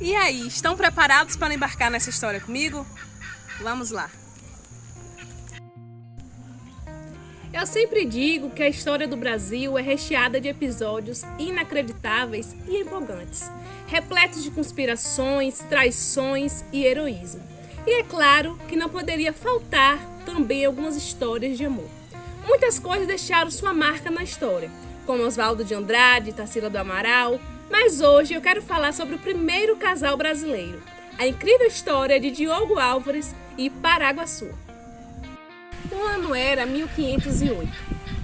E aí, estão preparados para embarcar nessa história comigo? Vamos lá! Eu sempre digo que a história do Brasil é recheada de episódios inacreditáveis e empolgantes, repletos de conspirações, traições e heroísmo. E é claro que não poderia faltar também algumas histórias de amor. Muitas coisas deixaram sua marca na história, como Oswaldo de Andrade, Tarsila do Amaral, mas hoje eu quero falar sobre o primeiro casal brasileiro, a incrível história de Diogo Álvares e Paraguaçu. O ano era 1508.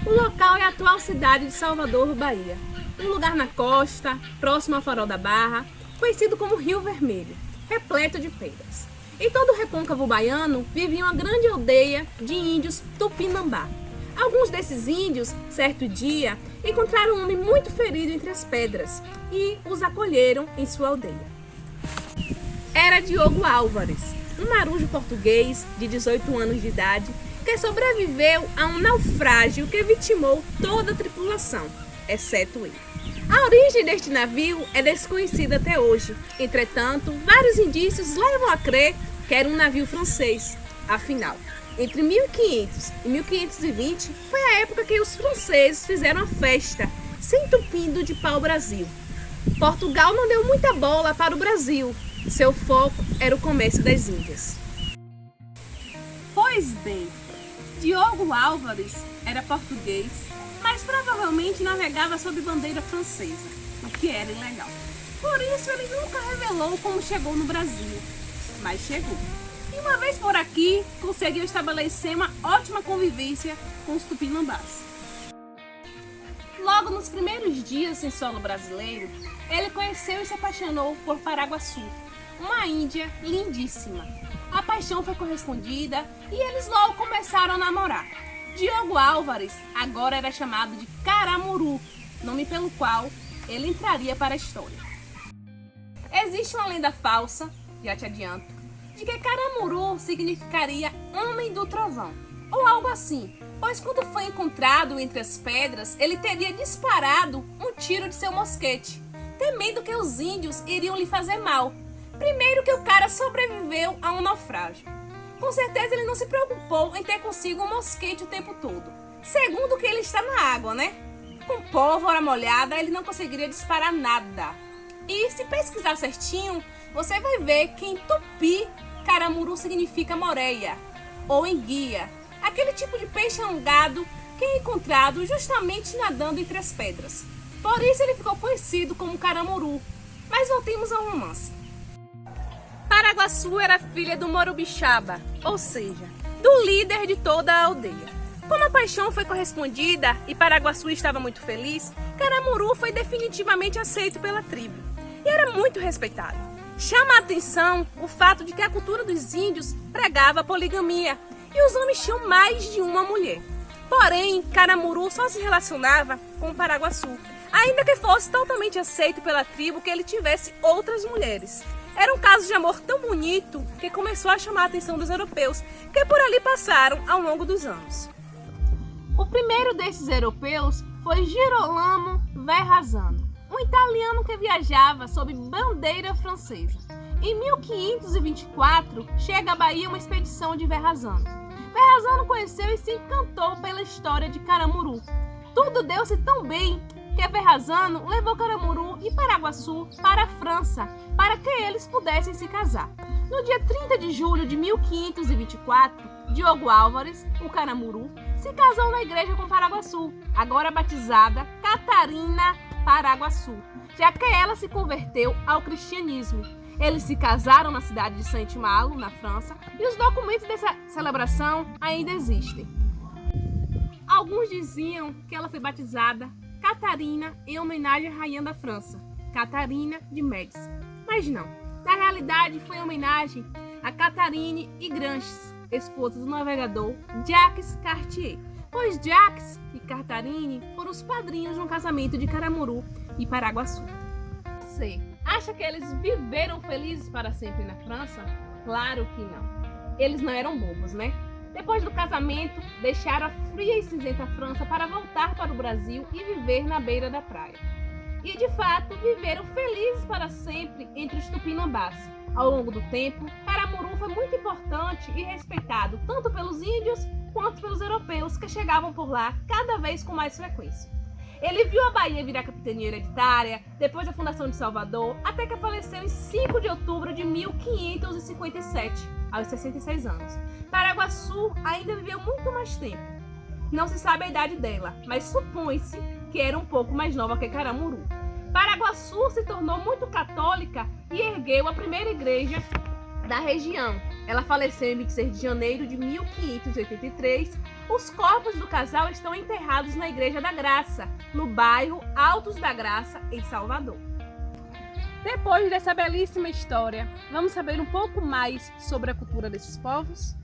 O local é a atual cidade de Salvador, Bahia. Um lugar na costa, próximo ao Farol da Barra, conhecido como Rio Vermelho, repleto de pedras. Em todo o recôncavo baiano vivia uma grande aldeia de índios tupinambá. Alguns desses índios, certo dia, encontraram um homem muito ferido entre as pedras e os acolheram em sua aldeia. Era Diogo Álvares, um marujo português de 18 anos de idade que sobreviveu a um naufrágio que vitimou toda a tripulação, exceto ele. A origem deste navio é desconhecida até hoje. Entretanto, vários indícios levam a crer que era um navio francês. Afinal, entre 1500 e 1520 foi a época que os franceses fizeram a festa, se entupindo de pau-brasil. Portugal não deu muita bola para o Brasil. Seu foco era o comércio das Índias. Pois bem, Diogo Álvares era português, mas provavelmente navegava sob bandeira francesa, o que era ilegal. Por isso ele nunca revelou como chegou no Brasil, mas chegou. E uma vez por aqui, conseguiu estabelecer uma ótima convivência com os tupinambás. Logo nos primeiros dias em solo brasileiro, ele conheceu e se apaixonou por Paraguaçu, uma índia lindíssima. A paixão foi correspondida e eles logo começaram a namorar. Diogo Álvares agora era chamado de Caramuru, nome pelo qual ele entraria para a história. Existe uma lenda falsa, já te adianto, de que Caramuru significaria Homem do Trovão, ou algo assim, pois quando foi encontrado entre as pedras, ele teria disparado um tiro de seu mosquete, temendo que os índios iriam lhe fazer mal. Primeiro que o cara sobreviveu a um naufrágio. Com certeza ele não se preocupou em ter consigo um mosquete o tempo todo. Segundo que ele está na água, né? Com pólvora molhada ele não conseguiria disparar nada. E se pesquisar certinho, você vai ver que em tupi, Caramuru significa moreia ou enguia, aquele tipo de peixe alongado que é encontrado justamente nadando entre as pedras. Por isso ele ficou conhecido como Caramuru. Mas voltemos ao romance. Paraguaçu era filha do Morubixaba, ou seja, do líder de toda a aldeia. Como a paixão foi correspondida e Paraguaçu estava muito feliz, Caramuru foi definitivamente aceito pela tribo e era muito respeitado. Chama a atenção o fato de que a cultura dos índios pregava a poligamia e os homens tinham mais de uma mulher. Porém, Caramuru só se relacionava com Paraguaçu, ainda que fosse totalmente aceito pela tribo que ele tivesse outras mulheres. Era um caso de amor tão bonito que começou a chamar a atenção dos europeus, que por ali passaram ao longo dos anos. O primeiro desses europeus foi Girolamo Verrazzano, um italiano que viajava sob bandeira francesa. Em 1524, chega à Bahia uma expedição de Verrazzano. Verrazzano conheceu e se encantou pela história de Caramuru. Tudo deu-se tão bem que Verrazzano levou Caramuru e Paraguaçu para a França, para que eles pudessem se casar. No dia 30 de julho de 1524, Diogo Álvares, o Caramuru, se casou na igreja com Paraguaçu, agora batizada Catarina Paraguaçu, já que ela se converteu ao cristianismo. Eles se casaram na cidade de Saint-Malo, na França, e os documentos dessa celebração ainda existem. Alguns diziam que ela foi batizada Catarina em homenagem à rainha da França, Catarina de Médici. Mas não, na realidade foi em homenagem a Catharine e Granges, esposa do navegador Jacques Cartier, pois Jacques e Catharine foram os padrinhos de um casamento de Caramuru e Paraguaçu. Você acha que eles viveram felizes para sempre na França? Claro que não. Eles não eram bobos, né? Depois do casamento, deixaram a fria e cinzenta França para voltar para o Brasil e viver na beira da praia. e de fato viveram felizes para sempre entre os tupinambás. Ao longo do tempo, Caramuru foi muito importante e respeitado tanto pelos índios quanto pelos europeus que chegavam por lá cada vez com mais frequência. Ele viu a Bahia virar capitania hereditária depois da fundação de Salvador, até que faleceu em 5 de outubro de 1557, aos 66 anos. Paraguaçu ainda viveu muito mais tempo. Não se sabe a idade dela, mas supõe-se que era um pouco mais nova que Caramuru. Paraguaçu se tornou muito católica e ergueu a primeira igreja da região. Ela faleceu em 26 de janeiro de 1583. Os corpos do casal estão enterrados na Igreja da Graça, no bairro Altos da Graça, em Salvador. Depois dessa belíssima história, vamos saber um pouco mais sobre a cultura desses povos?